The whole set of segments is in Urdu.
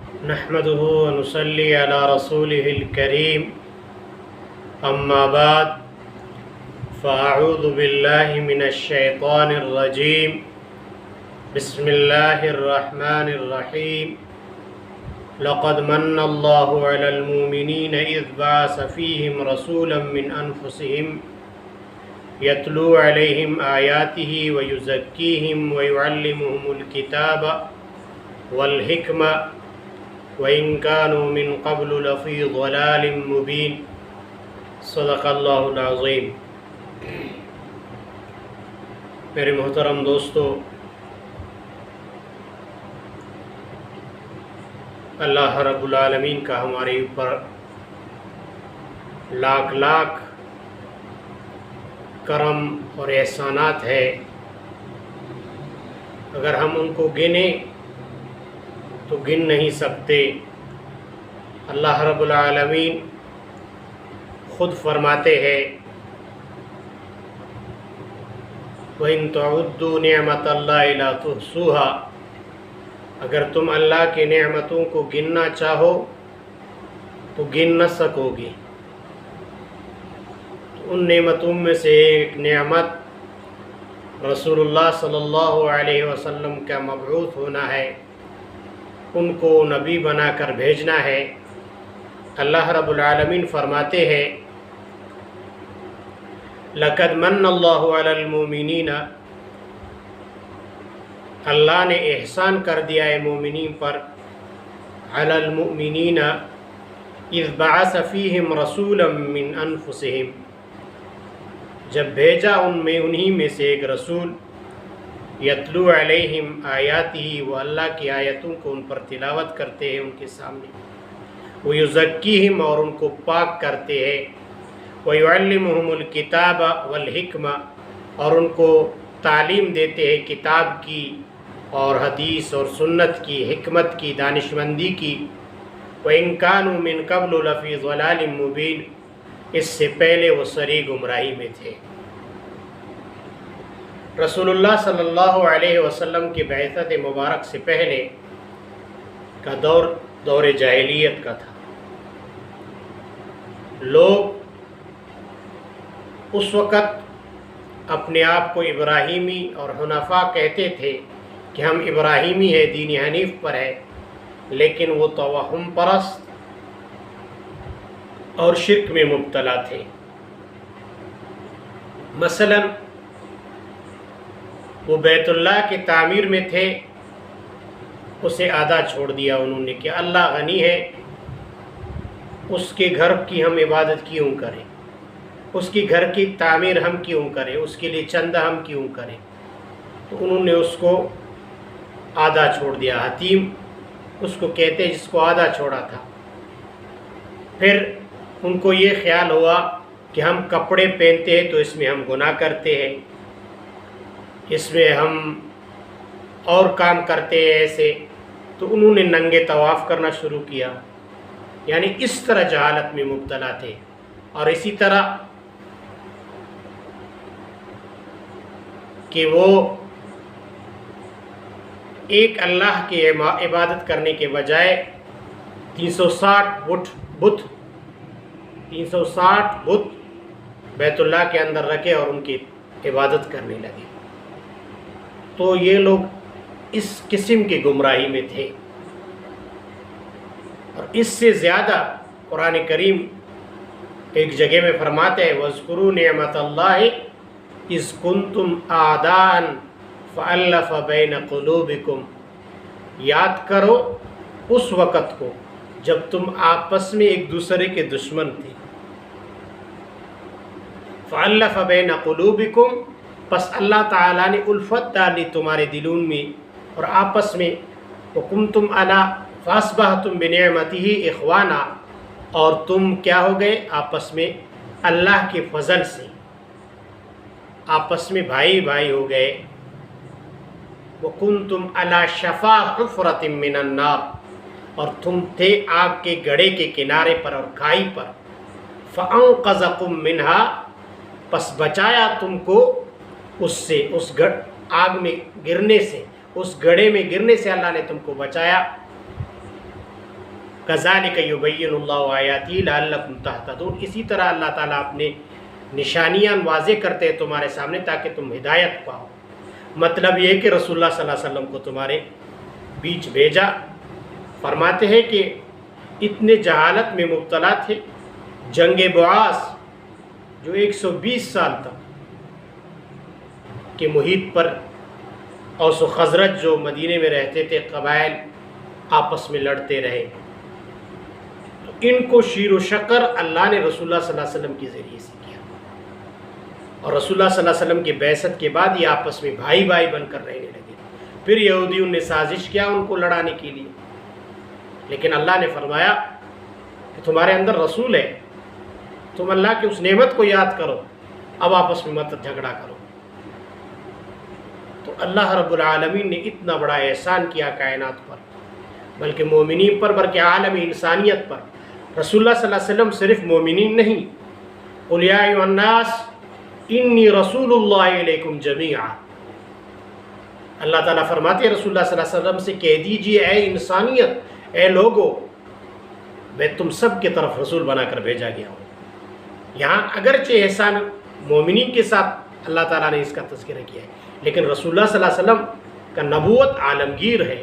نحمده ونصلي على رسوله الكريم أما بعد فأعوذ بالله من الشيطان الرجيم بسم الله الرحمن الرحيم لقد من الله على المؤمنين إذ بعث فيهم رسولا من أنفسهم يتلو عليهم آياته ويزكيهم ويعلمهم الكتاب والحكمة وَإِن كَانُوا مِن قَبْلُ لَفِي ضَلَالٍ مُبِينٍ صدق اللہ العظیم۔ میرے محترم دوستو، اللہ رب العالمین کا ہمارے اوپر لاکھ لاکھ کرم اور احسانات ہے۔ اگر ہم ان کو گنیں تو گن نہیں سکتے۔ اللہ رب العالمین خود فرماتے ہیں وَإِن تَعُدُّوا نِعْمَةَ اللَّهِ لَا تُحْصُوهَا، اگر تم اللہ کی نعمتوں کو گننا چاہو تو گن نہ سکو گے۔ تو ان نعمتوں میں سے ایک نعمت رسول اللہ صلی اللہ علیہ وسلم کا مبعوث ہونا ہے، ان کو نبی بنا کر بھیجنا ہے۔ اللہ رب العالمین فرماتے ہیں لَقَدْ مَنَّ اللَّهُ عَلَى الْمُؤْمِنِينَ، اللہ نے احسان کر دیا ہے مومنین پر، عَلَى الْمُؤْمِنِينَ إِذْ بَعَثَ فِيهِمْ رَسُولًا مِّنْ أَنفُسِهِمْ، جب بھیجا ان میں انہی میں سے ایک رسول، یتلو علیہم آیاتہ، وہ اللہ کی آیتوں کو ان پر تلاوت کرتے ہیں ان کے سامنے، ویزکیہم، اور ان کو پاک کرتے ہیں، ویعلمہم الکتاب والحکمہ، اور ان کو تعلیم دیتے ہیں کتاب کی اور حدیث اور سنت کی، حکمت کی، دانشمندی کی۔ وَإِن كَانُوا مِن قَبْلُ لَفِي ضَلَالٍ مُبِينٍ، اس سے پہلے وہ سری گمراہی میں تھے۔ رسول اللہ صلی اللہ علیہ وسلم کی بعثت مبارک سے پہلے کا دور جاہلیت کا تھا۔ لوگ اس وقت اپنے آپ کو ابراہیمی اور حنفاء کہتے تھے کہ ہم ابراہیمی ہے، دین حنیف پر ہے، لیکن وہ توہم پرست اور شرک میں مبتلا تھے۔ مثلاً وہ بیت اللہ کی تعمیر میں تھے، اسے آدھا چھوڑ دیا انہوں نے کہ اللہ غنی ہے، اس کے گھر کی ہم عبادت کیوں کریں، اس کی گھر کی تعمیر ہم کیوں کریں، اس کے لیے چندہ ہم کیوں کریں۔ تو انہوں نے اس کو آدھا چھوڑ دیا۔ حتیم اس کو کہتے جس کو آدھا چھوڑا تھا۔ پھر ان کو یہ خیال ہوا کہ ہم کپڑے پہنتے ہیں تو اس میں ہم گناہ کرتے ہیں، اس میں ہم اور کام کرتے ہیں ایسے، تو انہوں نے ننگے طواف کرنا شروع کیا۔ یعنی اس طرح جہالت میں مبتلا تھے۔ اور اسی طرح کہ وہ ایک اللہ کی عبادت کرنے کے بجائے 360 بت بیت اللہ کے اندر رکھے اور ان کی عبادت کرنے لگے۔ تو یہ لوگ اس قسم کی گمراہی میں تھے۔ اور اس سے زیادہ قرآن کریم ایک جگہ میں فرماتے ہیں وَاذْكُرُوا نِعْمَةَ اللَّهِ إِذْ كُنْتُمْ أَعْدَاءً فَأَلَّفَ بَيْنَ قُلُوبِكُمْ، یاد کرو اس وقت کو جب تم آپس میں ایک دوسرے کے دشمن تھے۔ فَأَلَّفَ بَيْنَ قُلُوبِكُمْ، پس اللہ تعالیٰ نے الفت ڈالی تمہارے دلوں میں اور آپس میں۔ وَكُنْتُمْ عَلَىٰ فَأَصْبَحْتُمْ بِنِعْمَتِهِ إِخْوَانًا، اور تم کیا ہو گئے آپس میں اللہ کے فضل سے آپس میں بھائی بھائی ہو گئے۔ وَكُنْتُمْ عَلَىٰ شَفَا حُفْرَةٍ مِّنَ النَّارِ، اور تم تھے آگ کے گڑھے کے کنارے پر اور کھائی پر۔ فَأَنْقَذَكُم مِّنْهَا، پس بچایا تم کو اس سے، اس آگ میں گرنے سے، اس گڑھے میں گرنے سے اللہ نے تم کو بچایا۔ کذالک یبین اللہ آیاتہ لعلکم تہتدون، اسی طرح اللہ تعالیٰ اپنے نشانیاں واضح کرتے ہیں تمہارے سامنے تاکہ تم ہدایت پاؤ۔ مطلب یہ ہے کہ رسول اللہ صلی اللہ علیہ وسلم کو تمہارے بیچ بھیجا۔ فرماتے ہیں کہ اتنے جہالت میں مبتلا تھے، جنگ بعاث جو 120 سال تک کے محیط پر اوس و خزرج جو مدینے میں رہتے تھے قبائل آپس میں لڑتے رہے، تو ان کو شیر و شکر اللہ نے رسول اللہ صلی اللہ علیہ وسلم کے ذریعے سے کیا، اور رسول اللہ صلی اللہ علیہ وسلم کے بعثت کے بعد یہ آپس میں بھائی بھائی بن کر رہنے لگے۔ پھر یہودیوں نے سازش کیا ان کو لڑانے کے لیے، لیکن اللہ نے فرمایا کہ تمہارے اندر رسول ہے، تم اللہ کی اس نعمت کو یاد کرو، اب آپس میں مت جھگڑا کرو۔ تو اللہ رب العالمین نے اتنا بڑا احسان کیا کائنات پر، بلکہ مومنین پر، بلکہ عالم انسانیت پر۔ رسول اللہ صلی اللہ علیہ وسلم صرف مومنین نہیں، قل یا ایھا الناس انی رسول اللہ علیکم جمیعا، اللہ تعالیٰ فرماتے ہیں رسول اللہ صلی اللہ علیہ وسلم سے کہہ دیجئے اے انسانیت، اے لوگو، میں تم سب کی طرف رسول بنا کر بھیجا گیا ہوں۔ یہاں اگرچہ احسان مومنین کے ساتھ اللہ تعالیٰ نے اس کا تذکرہ کیا ہے، لیکن رسول اللہ صلی اللہ علیہ وسلم کا نبوت عالمگیر ہے،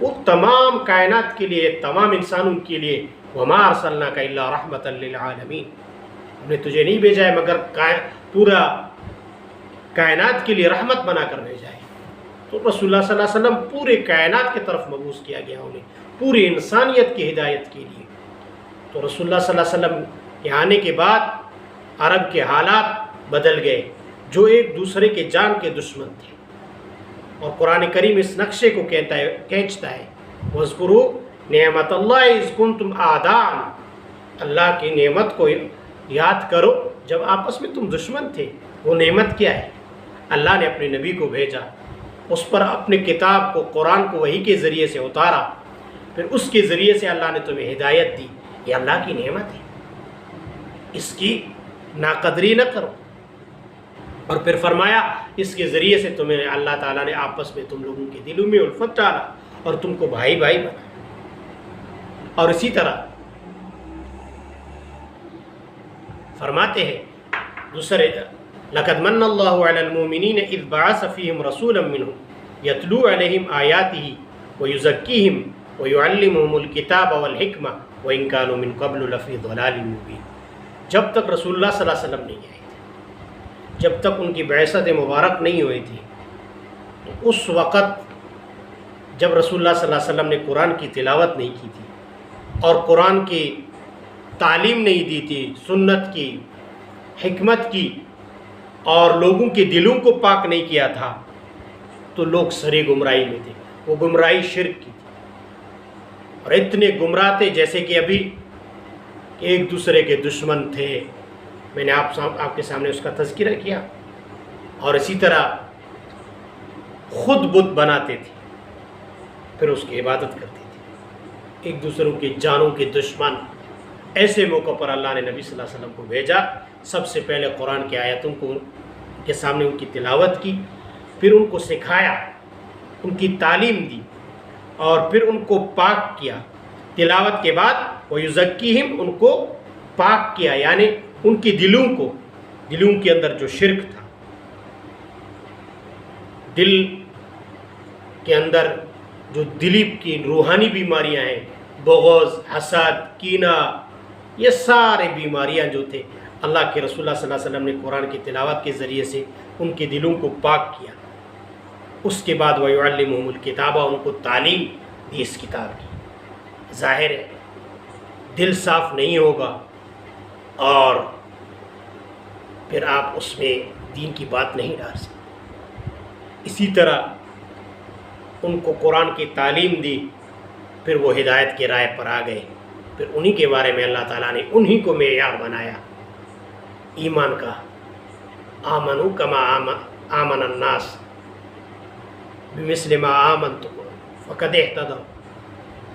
وہ تمام کائنات کے لیے، تمام انسانوں کے لیے، وما ارسلناک الا رحمۃ للعالمین، ہم نے تجھے نہیں بھیجا ہے مگر پورا کائنات کے لیے رحمت بنا کر بھیجا ہے۔ تو رسول اللہ صلی اللہ علیہ وسلم پورے کائنات کی طرف مبعوث کیا گیا انہیں، پوری انسانیت کی ہدایت کے لیے۔ تو رسول اللہ صلی اللہ علیہ وسلم کے آنے کے بعد عرب کے حالات بدل گئے، جو ایک دوسرے کے جان کے دشمن تھے، اور قرآن کریم اس نقشے کو کھینچتا ہے، وَاذْكُرُوا نعمت اللہ اذ کنتم اعداء، اللہ کی نعمت کو یاد کرو جب آپس میں تم دشمن تھے۔ وہ نعمت کیا ہے؟ اللہ نے اپنے نبی کو بھیجا، اس پر اپنے کتاب کو، قرآن کو وحی کے ذریعے سے اتارا، پھر اس کے ذریعے سے اللہ نے تمہیں ہدایت دی۔ یہ اللہ کی نعمت ہے، اس کی ناقدری نہ کرو۔ اور پھر فرمایا اس کے ذریعے سے تمہیں اللہ تعالیٰ نے آپس میں تم لوگوں کے دلوں میں الفت ڈالا اور تم کو بھائی بھائی بنا۔ اور اسی طرح فرماتے ہیں دوسرے، لقد من اللہ علی المؤمنین اذ بعث فیہم رسولا منہم یتلو علیہم آیاتہ ویزکیہم ویعلمہم الکتاب والحکمہ وإن كانوا من قبل لفی ضلال مبین۔ جب تک رسول اللہ صلی اللہ علیہ وسلم نہیں آئے تھے، جب تک ان کی بعثت مبارک نہیں ہوئی تھی، تو اس وقت جب رسول اللہ صلی اللہ علیہ وسلم نے قرآن کی تلاوت نہیں کی تھی اور قرآن کی تعلیم نہیں دی تھی، سنت کی، حکمت کی، اور لوگوں کے دلوں کو پاک نہیں کیا تھا، تو لوگ سری گمراہی میں تھے۔ وہ گمراہی شرک کی تھی، اور اتنے گمراہ تھے جیسے کہ ابھی ایک دوسرے کے دشمن تھے، میں نے آپ کے سامنے اس کا تذکرہ کیا۔ اور اسی طرح خود بت بناتے تھے، پھر اس کی عبادت کرتے تھے، ایک دوسروں کے جانوں کے دشمن۔ ایسے موقع پر اللہ نے نبی صلی اللہ علیہ وسلم کو بھیجا، سب سے پہلے قرآن کی آیتوں کو ان کے سامنے ان کی تلاوت کی، پھر ان کو سکھایا، ان کی تعلیم دی، اور پھر ان کو پاک کیا۔ تلاوت کے بعد وَيُزَكِّيهِمْ، ان کو پاک کیا، یعنی ان کی دلوں کے اندر جو شرک تھا، دل کے اندر جو دلی کی روحانی بیماریاں ہیں، بغض، حسد، کینہ، یہ سارے بیماریاں جو تھے، اللہ کے رسول اللہ صلی اللہ علیہ وسلم نے قرآن کی تلاوت کے ذریعے سے ان کے دلوں کو پاک کیا۔ اس کے بعد وَيُعَلِّمُهُمُ الْكِتَابَ، ان کو تعلیم دی اس کتاب کی۔ ظاہر ہے دل صاف نہیں ہوگا اور پھر آپ اس میں دین کی بات نہیں ڈال سکتے۔ اسی طرح ان کو قرآن کی تعلیم دی، پھر وہ ہدایت کے رائے پر آ گئے، پھر انہی کے بارے میں اللہ تعالیٰ نے انہی کو معیار بنایا ایمان کا۔ آمنوا کما آمن الناس بمثل ما آمنتم فقد اہتدوا،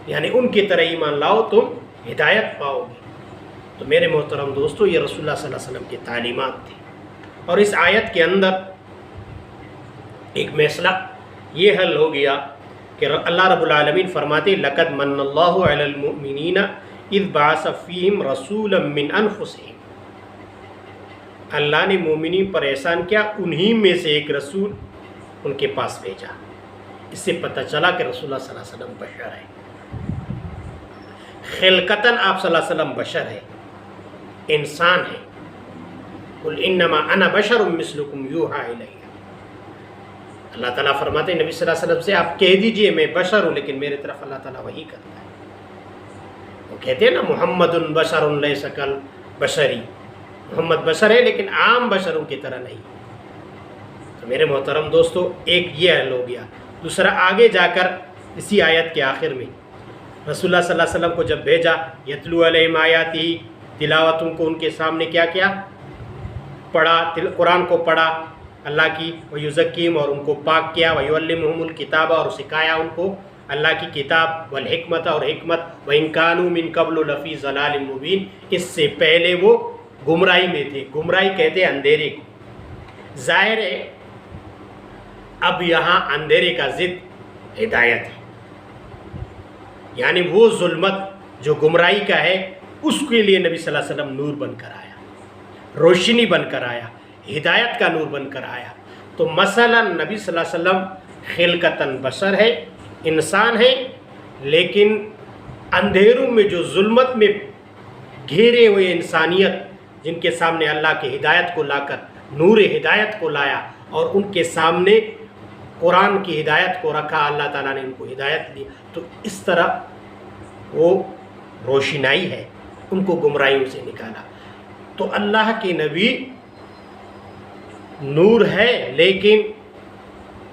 یعنی ان کی طرح ایمان لاؤ تم ہدایت پاؤ گے۔ تو میرے محترم دوستو، یہ رسول اللہ صلی اللہ علیہ وسلم کی تعلیمات تھی۔ اور اس آیت کے اندر ایک مسئلہ یہ حل ہو گیا کہ اللہ رب العالمین فرماتے لقد من اللہ علی المؤمنین اذ بعث فیہم رسولا من انفسہم، اللہ نے مومنین پر احسان کیا، انہی میں سے ایک رسول ان کے پاس بھیجا۔ اس سے پتہ چلا کہ رسول اللہ صلی اللہ علیہ وسلم بشر ہے، خلقتاً آپ صلی اللہ علیہ وسلم بشر ہے، انسان ہے۔ قل انما انا بشر مثلکم یوحی الی، اللہ تعالیٰ فرماتے ہیں نبی صلی اللہ علیہ وسلم سے آپ کہہ دیجئے میں بشر ہوں، لیکن میرے طرف اللہ تعالیٰ وحی کرتا ہے۔ وہ کہتے ہیں نا محمد بشر لیس کالبشری، محمد بشر ہے لیکن عام بشروں کی طرح نہیں۔ تو میرے محترم دوستو، ایک یہ حل ہو گیا۔ دوسرا، آگے جا کر اسی آیت کے آخر میں رسول اللہ صلی اللہ علیہ وسلم کو جب بھیجا، یتلو علیہم آیاتی، تلاوتوں کو ان کے سامنے کیا کیا، پڑھا، قرآن کو پڑھا اللہ کی، ویزکیہم، اور ان کو پاک کیا، ویعلمہم الکتاب، اور سکھایا ان کو اللہ کی کتاب، والحکمت، اور حکمت، وَإِن كَانُوا مِن قَبْلُ لَفِي ضَلَالٍ مُبِينٍ، اس سے پہلے وہ گمراہی میں تھے۔ گمراہی کہتے ہیں اندھیرے کو۔ ظاہر ہے اب یہاں اندھیرے کا ضد ہدایت ہے، یعنی وہ ظلمت جو گمراہی کا ہے اس کے لیے نبی صلی اللہ علیہ وسلم نور بن کر آیا، روشنی بن کر آیا، ہدایت کا نور بن کر آیا۔ تو مثلا نبی صلی اللہ علیہ وسلم خلقتاً بشر ہے، انسان ہے، لیکن اندھیروں میں جو ظلمت میں گھیرے ہوئے انسانیت، جن کے سامنے اللہ کی ہدایت کو لا کر نور ہدایت کو لایا اور ان کے سامنے قرآن کی ہدایت کو رکھا، اللہ تعالیٰ نے ان کو ہدایت دی، تو اس طرح وہ روشنائی ہے، ان کو گمراہیوں سے نکالا۔ تو اللہ کے نبی نور ہے، لیکن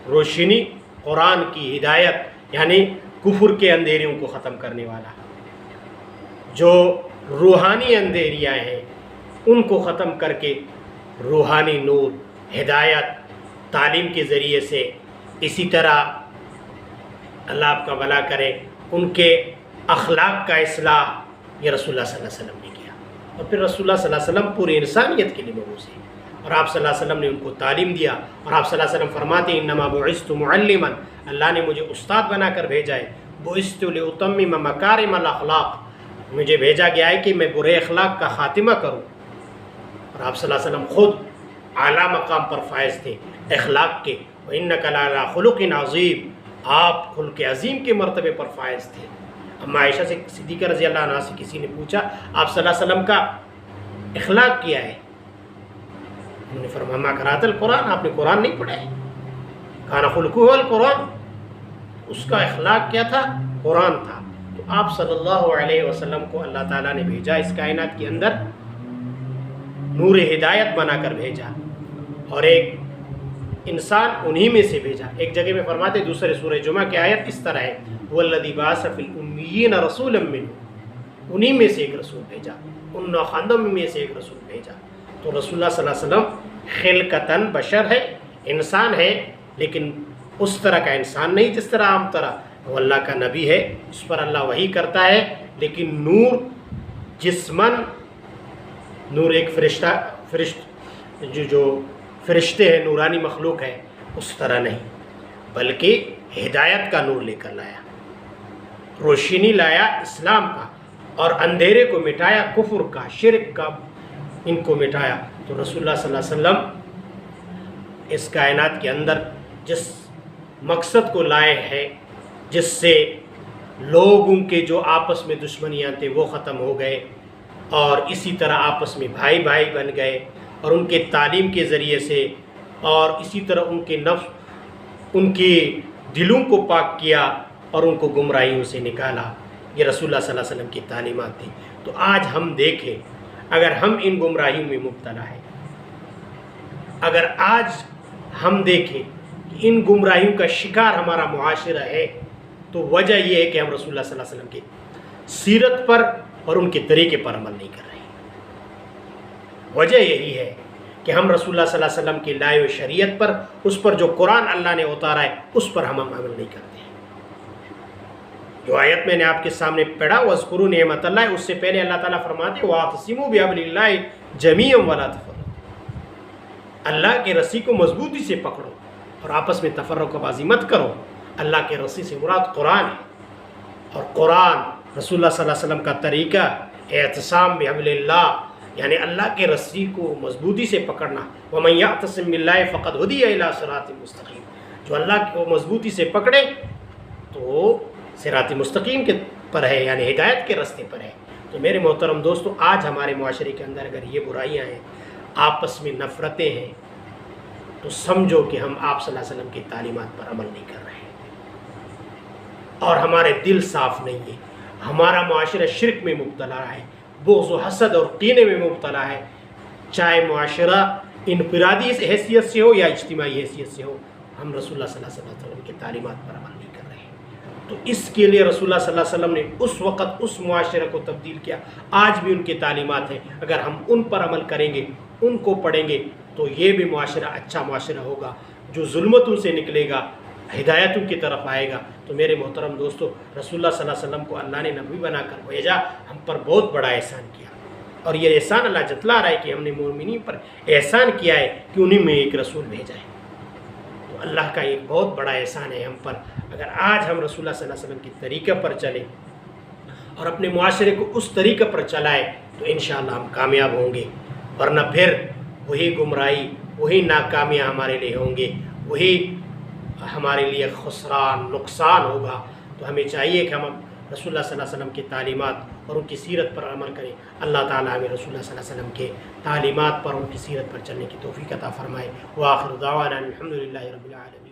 روشنی قرآن کی ہدایت، یعنی کفر کے اندھیریوں کو ختم کرنے والا، جو روحانی اندھیریاں ہیں ان کو ختم کر کے روحانی نور، ہدایت، تعلیم کے ذریعے سے، اسی طرح اللہ آپ کا بھلا کرے ان کے اخلاق کا اصلاح، یہ رسول اللہ صلی اللہ علیہ وسلم نے کیا۔ اور پھر رسول اللہ صلی اللہ علیہ وسلم پوری انسانیت کے لیے مبعوث ہے، اور آپ صلی اللہ علیہ وسلم نے ان کو تعلیم دیا، اور آپ صلی اللہ علیہ وسلم فرماتے ہیں انما بعثت معلما، اللہ نے مجھے استاد بنا کر بھیجا ہے، بعثت لاتمم مکارم الاخلاق، مجھے بھیجا گیا ہے کہ میں برے اخلاق کا خاتمہ کروں۔ اور آپ صلی اللہ علیہ وسلم خود اعلیٰ مقام پر فائز تھے اخلاق کے، وَإِنَّكَ لَعَلَىٰ خُلُقٍ عَظِيمٍ، آپ خلق عظیم کے مرتبے پر فائز تھے۔ اما عائشہ سے صدیقہ رضی اللہ عنہ سے کسی نے پوچھا آپ صلی اللہ علیہ وسلم کا اخلاق کیا ہے؟ انہوں نے فرمایا ما قرأت القرآن، آپ نے قرآن نہیں پڑھا ہے، کان خلقہ القرآن، اس کا اخلاق کیا تھا؟ قرآن تھا۔ تو آپ صلی اللہ علیہ وسلم کو اللہ تعالیٰ نے بھیجا اس کائنات کے اندر، نور ہدایت بنا کر بھیجا، اور ایک انسان انہی میں سے بھیجا۔ ایک جگہ میں فرماتے دوسرے سورہ جمعہ کی آیت اس طرح ہے وَالَّذِي بَعَثَ فِي الْأُمِّيِّينَ رَسُولًا مِّنْهُمْ، انہی میں سے ایک رسول بھیجا، ان نوخندوں میں سے ایک رسول بھیجا۔ تو رسول اللہ صلی اللہ علیہ وسلم خلقتاً بشر ہے، انسان ہے، لیکن اس طرح کا انسان نہیں جس طرح عام طرح، وہ اللہ کا نبی ہے، اس پر اللہ وحی کرتا ہے، لیکن نور جسمن، نور ایک جو فرشتے ہیں، نورانی مخلوق ہے، اس طرح نہیں، بلکہ ہدایت کا نور لے کر لایا، روشنی لایا اسلام کا، اور اندھیرے کو مٹایا، کفر کا، شرک کا، ان کو مٹایا۔ تو رسول اللہ صلی اللہ علیہ وسلم اس کائنات کے اندر جس مقصد کو لائے ہیں، جس سے لوگوں کے جو آپس میں دشمنیاں تھے وہ ختم ہو گئے، اور اسی طرح آپس میں بھائی بھائی بن گئے، اور ان کے تعلیم کے ذریعے سے، اور اسی طرح ان کے نفس، ان کے دلوں کو پاک کیا اور ان کو گمراہیوں سے نکالا۔ یہ رسول اللہ صلی اللہ علیہ وسلم کی تعلیمات تھی۔ تو آج ہم دیکھیں، اگر ہم ان گمراہیوں میں مبتلا ہیں، اگر آج ہم دیکھیں کہ ان گمراہیوں کا شکار ہمارا معاشرہ ہے، تو وجہ یہ ہے کہ ہم رسول اللہ صلی اللہ علیہ وسلم کی سیرت پر اور ان کے طریقے پر عمل نہیں کر رہے ہیں۔ وجہ یہی ہے کہ ہم رسول اللہ صلی اللہ علیہ وسلم کی لائے ہوئے شریعت پر، اس پر جو قرآن اللہ نے اتارا ہے، اس پر ہم عمل نہیں کرتے ہیں۔ جو آیت میں نے آپ کے سامنے پڑھا وَاذْكُرُوا نِعْمَتَ اللَّهِ، اس سے پہلے اللہ تعالیٰ فرماتے ہیں وَاعْتَصِمُوا بِحَبْلِ اللَّهِ جَمِيعًا وَلَا تَفَرَّقُوا، اللہ کی رسی کو مضبوطی سے پکڑو اور آپس میں تفرق بازی مت کرو۔ اللہ کے رسی سے مراد قرآن ہے، اور قرآن رسول اللہ صلی اللہ علیہ وسلم کا طریقہ اعتصام بحبل اللہ، یعنی اللہ کے رسی کو مضبوطی سے پکڑنا۔ وَمَن يَعْتَصِم بِاللَّهِ فَقَدْ هُدِيَ إِلَىٰ صِرَاطٍ مُسْتَقِيمٍ، جو اللہ کو مضبوطی سے پکڑے تو وہ صراط مستقیم کے پر ہے، یعنی ہدایت کے راستے پر ہے۔ تو میرے محترم دوستو، آج ہمارے معاشرے کے اندر اگر یہ برائیاں ہیں، آپس میں نفرتیں ہیں، تو سمجھو کہ ہم آپ صلی اللہ علیہ وسلم کی تعلیمات پر عمل نہیں کر رہے ہیں، اور ہمارے دل صاف نہیں ہے، ہمارا معاشرہ شرک میں مبتلا ہے، بغض و حسد اور کینے میں مبتلا ہے، چاہے معاشرہ انفرادی حیثیت سے ہو یا اجتماعی حیثیت سے ہو، ہم رسول اللہ صلی اللہ علیہ وسلم کی تعلیمات پر عمل نہیں کر رہے ہیں۔ تو اس کے لیے رسول اللہ صلی اللہ علیہ وسلم نے اس وقت اس معاشرہ کو تبدیل کیا، آج بھی ان کی تعلیمات ہیں، اگر ہم ان پر عمل کریں گے، ان کو پڑھیں گے، تو یہ بھی معاشرہ اچھا معاشرہ ہوگا، جو ظلمتوں سے نکلے گا، ہدایتوں کی طرف آئے گا۔ تو میرے محترم دوستو، رسول اللہ صلی اللہ علیہ وسلم کو اللہ نے نبی بنا کر بھیجا، ہم پر بہت بڑا احسان کیا، اور یہ احسان اللہ جتلا رہا ہے کہ ہم نے مومنین پر احسان کیا ہے کہ انہیں میں ایک رسول بھیجا ہے۔ تو اللہ کا ایک بہت بڑا احسان ہے ہم پر، اگر آج ہم رسول اللہ صلی اللہ علیہ وسلم کی طریقے پر چلیں اور اپنے معاشرے کو اس طریقے پر چلائیں تو انشاءاللہ ہم کامیاب ہوں گے، ورنہ پھر وہی گمراہی، وہی ناکامیاں ہمارے لیے ہوں گے، وہی ہمارے لیے خسران، نقصان ہوگا۔ تو ہمیں چاہیے کہ ہم رسول اللہ صلی اللہ علیہ وسلم کی تعلیمات اور ان کی سیرت پر عمل کریں۔ اللہ تعالیٰ ہمیں رسول اللہ صلی اللہ علیہ وسلم کے تعلیمات پر، ان کی سیرت پر چلنے کی توفیق عطا فرمائے۔ وآخر دعوانا الحمدللہ رب العالمین۔